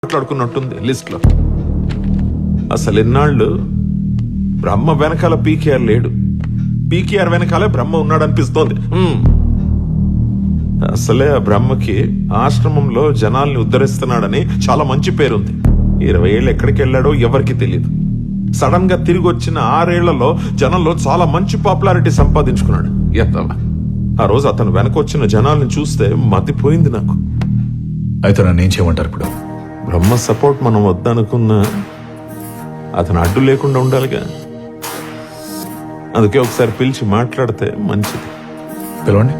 మాట్లాడుకున్నట్టుంది list లో. అసలు ఎన్నాళ్ళు బ్రహ్మ వెనకాల పీకేఆర్ లేడు, పీకేఆర్ వెనకాలే బ్రహ్మ ఉన్నాడనిపిస్తోంది. అసలే ఆ బ్రహ్మకి ఆశ్రమంలో జనాల్ని ఉద్ధరిస్తున్నాడని చాలా మంచి పేరుంది. 20 ఏళ్ళు ఎక్కడికి వెళ్ళాడో ఎవరికి తెలియదు. సడన్ గా తిరిగి వచ్చిన 6 ఏళ్లలో జనంలో చాలా మంచి పాపులారిటీ సంపాదించుకున్నాడు. ఎత్తవా ఆ రోజు అతను వెనకొచ్చిన జనాల్ని చూస్తే మతిపోయింది నాకు. అయితే నన్ను ఏం చేయమంటారు ఇప్పుడు? బ్రహ్మ సపోర్ట్ మనం వద్దనుకున్నా అతను అడ్డు లేకుండా ఉండాలిగా. అందుకే ఒకసారి పిలిచి మాట్లాడితే మంచిది. పిలవండి.